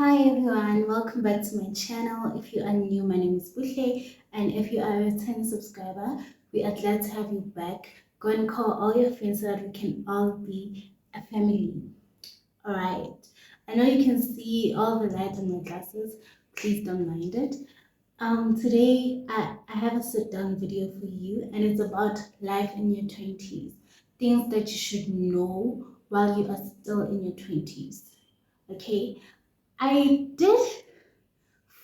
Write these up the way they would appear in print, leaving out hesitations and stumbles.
Hi everyone, welcome back to my channel. If you are new, my name is Bushe, and if you are a returning subscriber, we are glad to have you back. Go and call all your friends so that we can all be a family. Alright, I know you can see all the light on my glasses, please don't mind it. Today I have a sit down video for you, and it's about life in your 20s, things that you should know while you are still in your 20s. Okay, I did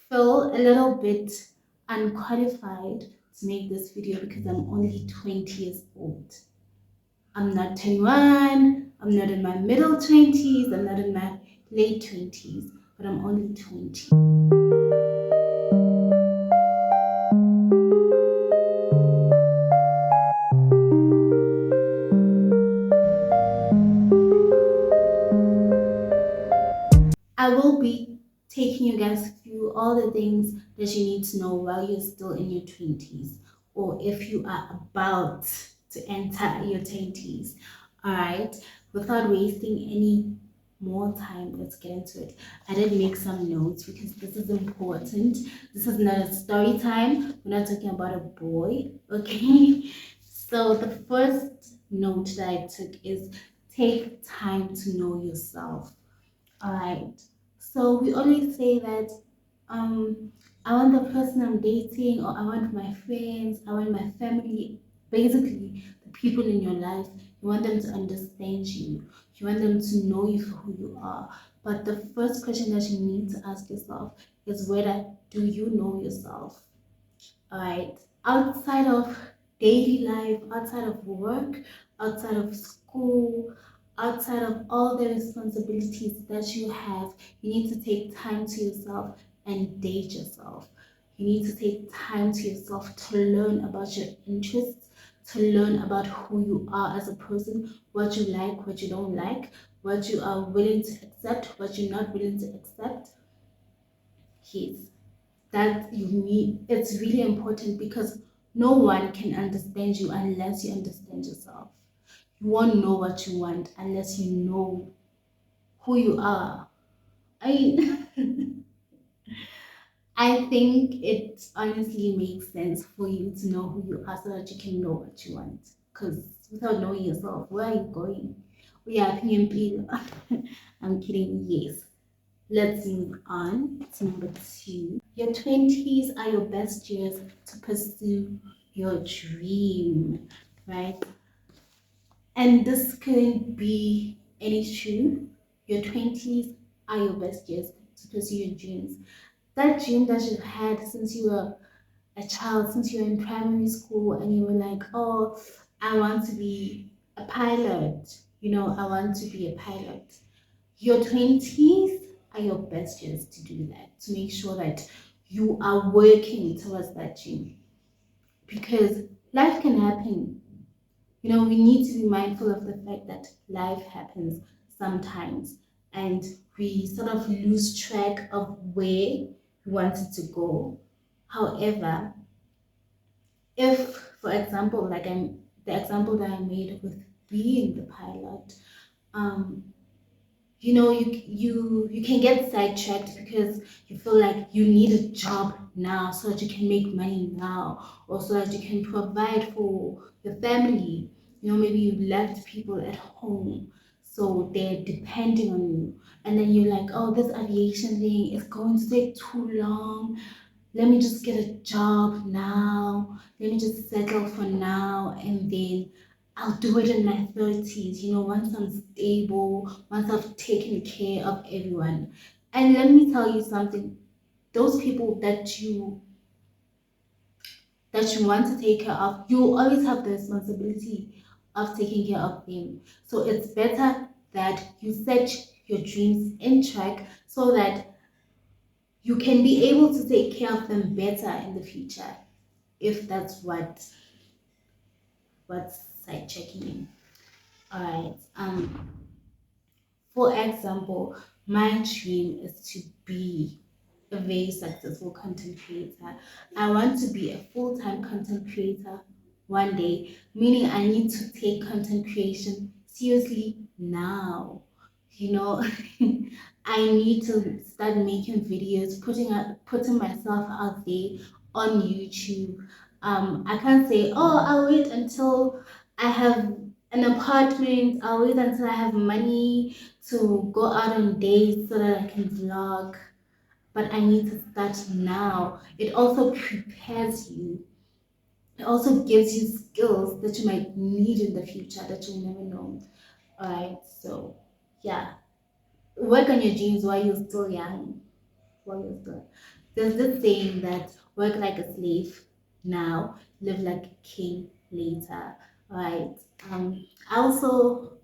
feel a little bit unqualified to make this video because I'm only 20 years old. I'm not 21, I'm not in my middle 20s, I'm not in my late 20s, but I'm only 20. I will be taking you guys through all the things that you need to know while you're still in your 20s, or if you are about to enter your 20s. All right, without wasting any more time, let's get into it. I did make some notes because this is important. This is not a story time. We're not talking about a boy, okay? So the first note that I took is take time to know yourself. All right. So we always say that I want the person I'm dating, or I want my friends, I want my family, basically the people in your life. You want them to understand you. You want them to know you for who you are. But the first question that you need to ask yourself is, whether do you know yourself? All right, outside of daily life, outside of work, outside of school, outside of all the responsibilities that you have, you need to take time to yourself and date yourself. You need to take time to yourself to learn about your interests, to learn about who you are as a person, what you like, what you don't like, what you are willing to accept, what you're not willing to accept. Yes, that you need, it's really important because no one can understand you unless you understand yourself. You won't know what you want unless you know who you are. I I think it honestly makes sense for you to know who you are so that you can know what you want. Because without knowing yourself, where are you going? We are opinion. I'm kidding, yes. Let's move on to number two. Your 20s are your best years to pursue your dream, right? And this couldn't be any true. Your 20s are your best years to pursue your dreams. That dream that you've had since you were a child, since you were in primary school, and you were like, oh, I want to be a pilot. I want to be a pilot. Your 20s are your best years to do that, to make sure that you are working towards that dream. Because life can happen. We need to be mindful of the fact that life happens sometimes, and we sort of lose track of where we wanted to go. However, if, for example, the example that I made with being the pilot, um, you can get sidetracked because you feel like you need a job now so that you can make money now, or so that you can provide for your family. Maybe you left people at home, so they're depending on you, and then you're like, oh, this aviation thing is going to take too long. Let me just get a job now. Let me just settle for now, and then I'll do it in my 30s, once I'm stable, once I've taken care of everyone. And let me tell you something, those people that you want to take care of, you always have the responsibility of taking care of them. So it's better that you set your dreams in track so that you can be able to take care of them better in the future, if that's what's side-checking you. All right. For example, my dream is to be a very successful content creator. I want to be a full-time content creator one day, meaning I need to take content creation seriously now. you know. I need to start making videos, putting myself out there on YouTube. I can't say, oh, I'll wait until I have an apartment, I'll wait until I have money to go out on dates so that I can vlog. But I need to start now. It also prepares you. It also gives you skills that you might need in the future that you'll never know. Alright, so yeah, work on your dreams while you're still young. While you're still, there's this saying that work like a slave now, live like a king later. Alright. I also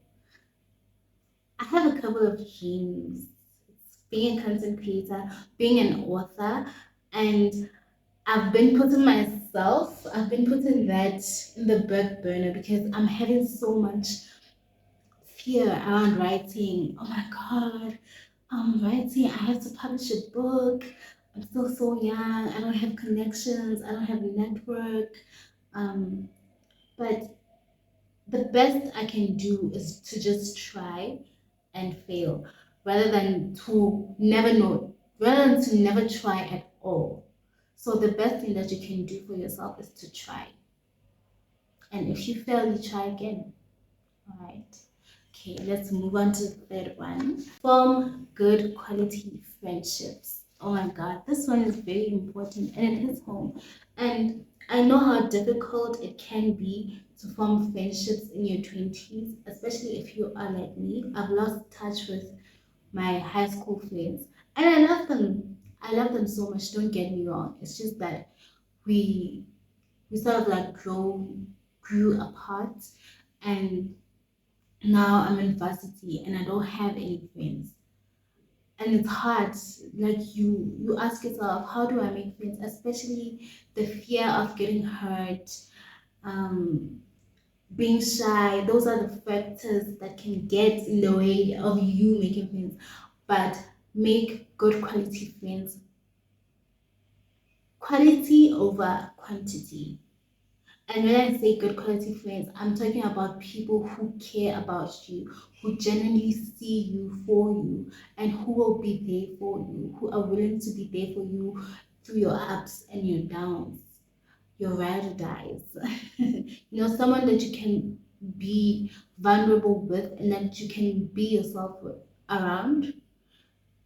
I have a couple of dreams. It's being a content creator, being an author, and I've been putting that in the back burner because I'm having so much fear around writing. Oh my God, I'm writing. I have to publish a book. I'm still so young. I don't have connections. I don't have a network. Um, but the best I can do is to just try and fail rather than to never know, rather than to never try at all. So the best thing that you can do for yourself is to try. And if you fail, you try again. All right. Okay, let's move on to the third one. Form good quality friendships. Oh my God, this one is very important and it hits home. And I know how difficult it can be to form friendships in your 20s, especially if you are like me. I've lost touch with my high school friends and I love them. I love them so much, don't get me wrong. It's just that we we sort of like grew apart, and now I'm in varsity and I don't have any friends. And it's hard. Like you ask yourself, how do I make friends? Especially the fear of getting hurt, um, being shy. Those are the factors that can get in the way of you making friends. But make good quality friends. Quality over quantity. And when I say good quality friends, I'm talking about people who care about you, who genuinely see you for you, and who will be there for you, who are willing to be there for you through your ups and your downs, your ride or dies. Someone that you can be vulnerable with and that you can be yourself with, around,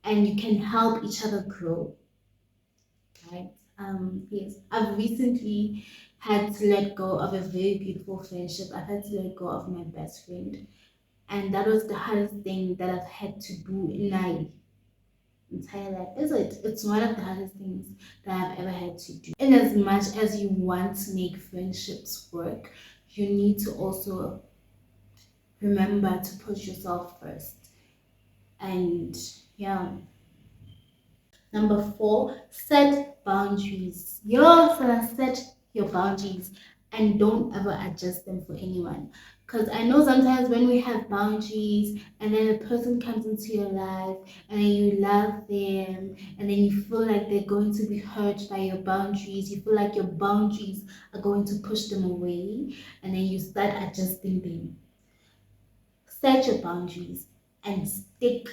and you can help each other grow, right? Yes, I've recently had to let go of a very beautiful friendship. I've had to let go of my best friend, and that was the hardest thing that I've had to do in my entire life. It's one of the hardest things that I've ever had to do. In as much as you want to make friendships work, you need to also remember to put yourself first. And yeah. Number four, set boundaries. Set your boundaries and don't ever adjust them for anyone. Because I know sometimes when we have boundaries and then a person comes into your life and then you love them and then you feel like they're going to be hurt by your boundaries, you feel like your boundaries are going to push them away, and then you start adjusting them. Set your boundaries and stick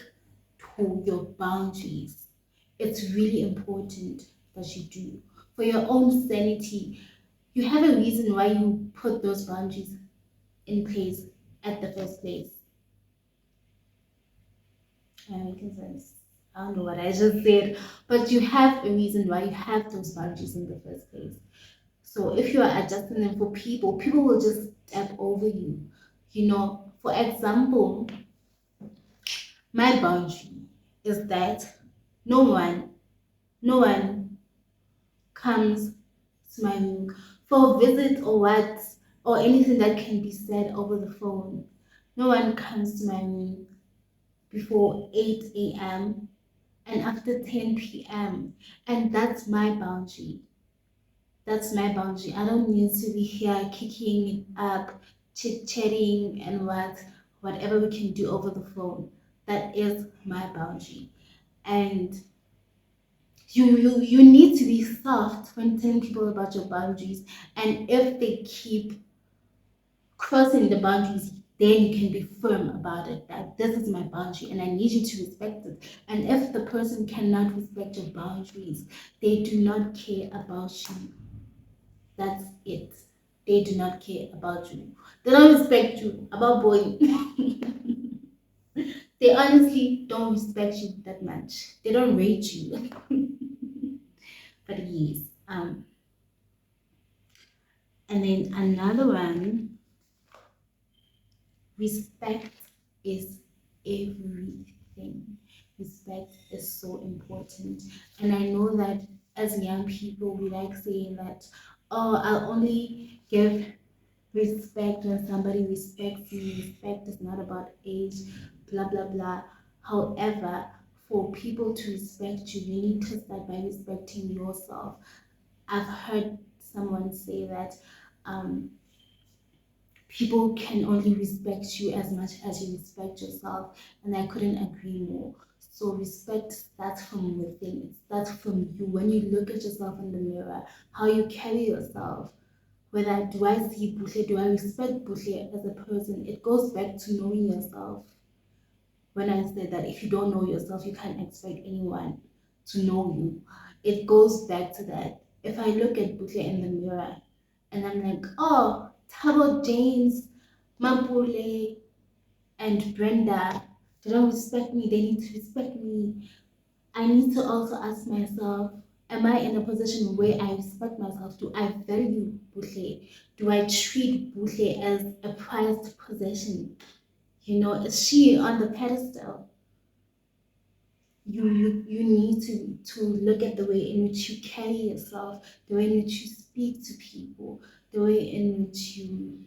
to your boundaries. It's really important that you do. For your own sanity, you have a reason why you put those boundaries in place at the first place. Because I don't know what I just said, but you have a reason why you have those boundaries in the first place. So if you are adjusting them for people, people will just step over you. For example, my boundary is that no one, no one comes to my room for a visit or what, or anything that can be said over the phone. No one comes to my room before 8 a.m. and after 10 p.m. And that's my boundary. That's my boundary. I don't need to be here kicking it up, chit-chatting and whatever we can do over the phone. That is my boundary. And you need to be soft when telling people about your boundaries, and if they keep crossing the boundaries, then you can be firm about it, that this is my boundary and I need you to respect it. And if the person cannot respect your boundaries, they do not care about you. That's it. They do not care about you. They don't respect you. About boy. They honestly don't respect you that much. They don't rate you. But yes. And then another one, respect is everything. Respect is so important. And I know that as young people, we like saying that, oh, I'll only give respect when somebody respects me. Respect is not about age, blah, blah, blah. However, for people to respect you, you need to start by respecting yourself. I've heard someone say that um, people can only respect you as much as you respect yourself, and I couldn't agree more. So respect starts from within. It starts from you. When you look at yourself in the mirror, how you carry yourself, whether do I see Buhle, do I respect Buhle as a person, it goes back to knowing yourself. When I said that if you don't know yourself, you can't expect anyone to know you, it goes back to that. If I look at Buhle in the mirror and I'm like, oh, Tabo, James, Mampule, and Brenda, they don't respect me, they need to respect me. I need to also ask myself, am I in a position where I respect myself? Do I value Buhle? Do I treat Buhle as a prized possession? You know, is she on the pedestal? You need to look at the way in which you carry yourself, the way in which you speak to people, the way in which you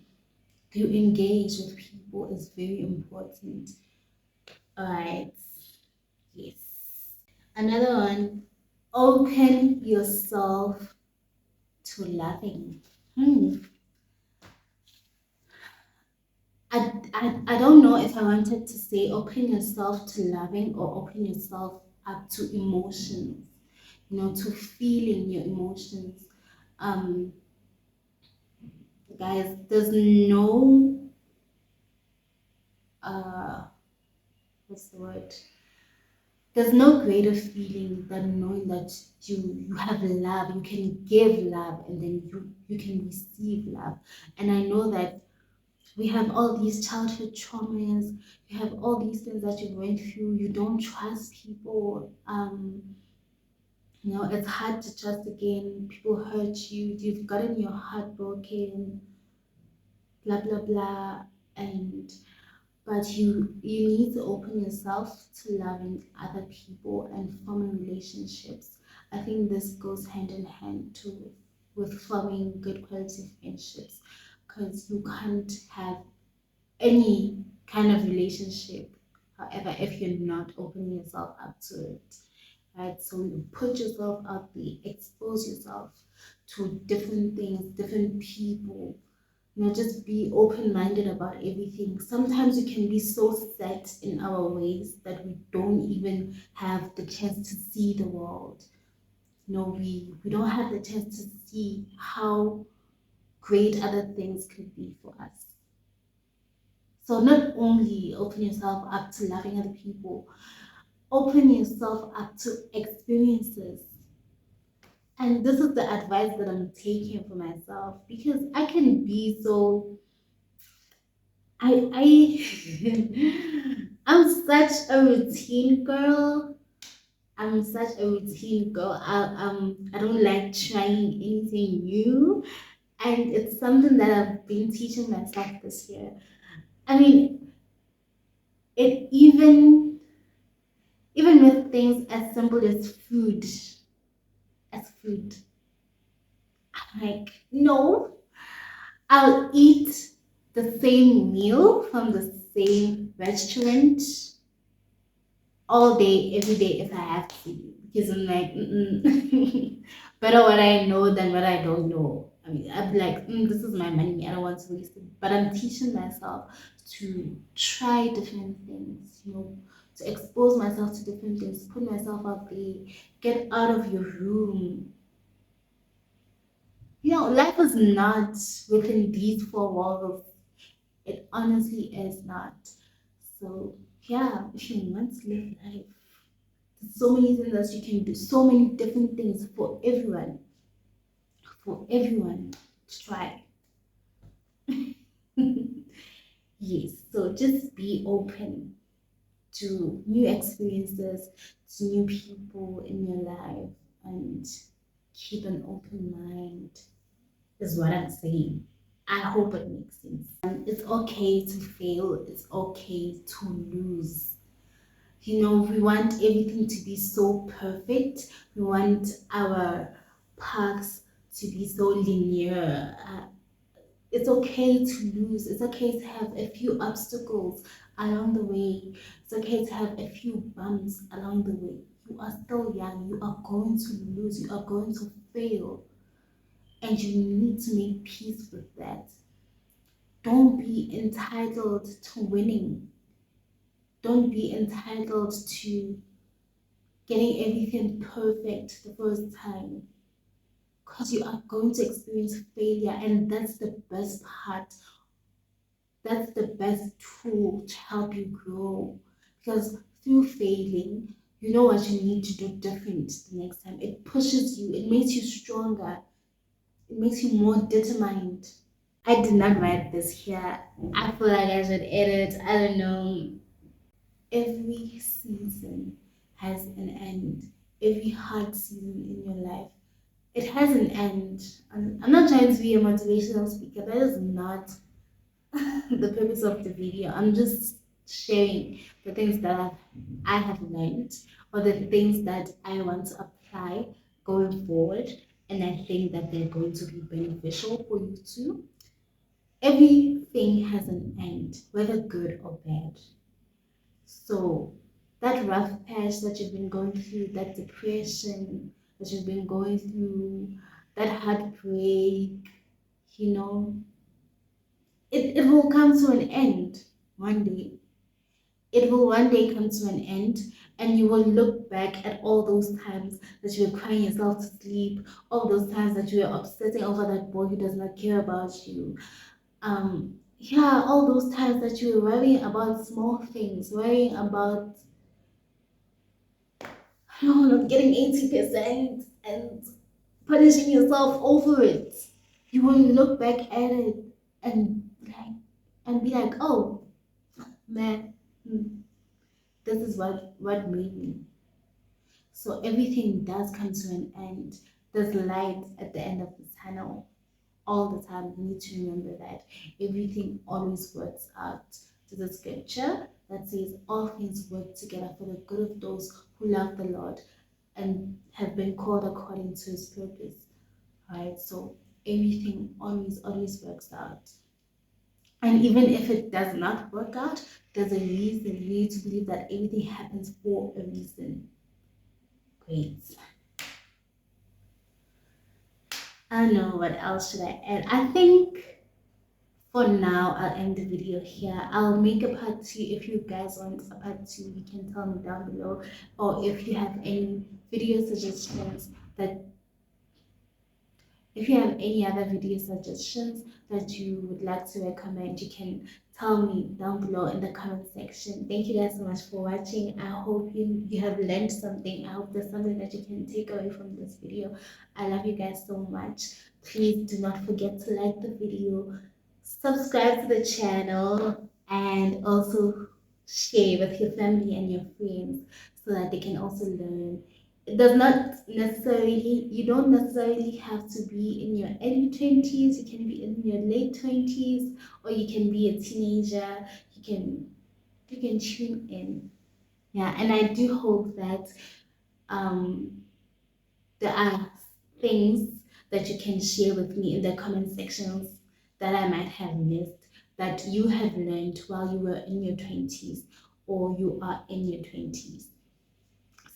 engage with people is very important. All right. Yes. Another one, open yourself to loving. Hmm. I don't know if I wanted to say open yourself to loving or open yourself up to emotions, you know, to feeling your emotions. Um, Guys, there's no, uh, what's the word? There's no greater feeling than knowing that you have love, you can give love, and then you can receive love. And I know that we have all these childhood traumas, you have all these things that you went through, you don't trust people, you know, it's hard to trust again, people hurt you, you've gotten your heart broken, blah blah blah. And but you need to open yourself to loving other people and forming relationships. I think this goes hand in hand too with forming good quality friendships, because you can't have any kind of relationship, however, if you're not opening yourself up to it. Right? So you put yourself out there, expose yourself to different things, different people. You know, just be open-minded about everything. Sometimes we can be so set in our ways that we don't even have the chance to see the world. You know, we don't have the chance to see how great other things could be for us. So not only open yourself up to loving other people, open yourself up to experiences. And this is the advice that I'm taking for myself, because I can be so I'm such a routine girl. I'm such a routine girl. I don't like trying anything new, and it's something that I've been teaching myself this year. I mean, it even with things as simple as food. I'm like, no, I'll eat the same meal from the same restaurant all day, every day if I have to. Because I'm like, mm-mm. Better what I know than what I don't know. I mean, I'd be like, this is my money. I don't want to waste it. But I'm teaching myself to try different things, you know, to expose myself to different things, put myself out there, get out of your room. You know, life is not within these four walls. It honestly is not. So yeah, if you want to live life, there's so many things that you can do, so many different things for everyone to try. Yes, so just be open to new experiences, to new people in your life, and keep an open mind, is what I'm saying. I hope it makes sense. It's okay to fail, it's okay to lose. You know, we want everything to be so perfect, we want our paths to be so linear. It's okay to lose. It's okay to have a few obstacles along the way. It's okay to have a few bumps along the way. You are still young. You are going to lose. You are going to fail. And you need to make peace with that. Don't be entitled to winning. Don't be entitled to getting everything perfect the first time. Because you are going to experience failure, and that's the best part. That's the best tool to help you grow, because through failing you know what you need to do different the next time. It pushes you, it makes you stronger, it makes you more determined. I did not write this here. I feel like I should edit. I don't know. Every season has an end. Every hard season in your life, it has an end. And I'm not trying to be a motivational speaker. That is not the purpose of the video. I'm just sharing the things that I have learned, or the things that I want to apply going forward, and I think that they're going to be beneficial for you too. Everything has an end, whether good or bad. So that rough patch that you've been going through, that depression that you've been going through, that heartbreak, you know, it will come to an end one day. It will one day come to an end, and you will look back at all those times that you were crying yourself to sleep, all those times that you were obsessing over that boy who does not care about you. Yeah, all those times that you were worrying about small things, worrying about, no, not getting 80% and punishing yourself over it. You will look back at it and be like, oh man, this is what made me. So everything does come to an end. There's light at the end of the tunnel all the time. You need to remember that everything always works out. There's a scripture that says all things work together for the good of those who love the Lord and have been called according to his purpose. Right? So everything always works out. And even if it does not work out, there's a reason. You need to believe that everything happens for a reason. Great. I don't know what else should I add. I think for now I'll end the video here. I'll make a part 2. If you guys want a part 2, you can tell me down below. Or if you have any video suggestions that if you have any other video suggestions that you would like to recommend, you can tell me down below in the comment section. Thank you guys so much for watching. I hope you have learned something. I hope there's something that you can take away from this video. I love you guys so much. Please do not forget to like the video, subscribe to the channel, and also share with your family and your friends so that they can also learn. It does not necessarily, you don't necessarily have to be in your early 20s. You can be in your late 20s, or you can be a teenager. You can tune in. Yeah, and I do hope that um there are things that you can share with me in the comment sections that I might have missed, that you have learned while you were in your 20s or you are in your 20s.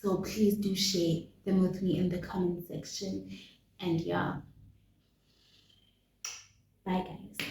So please do share them with me in the comment section. And yeah, bye guys.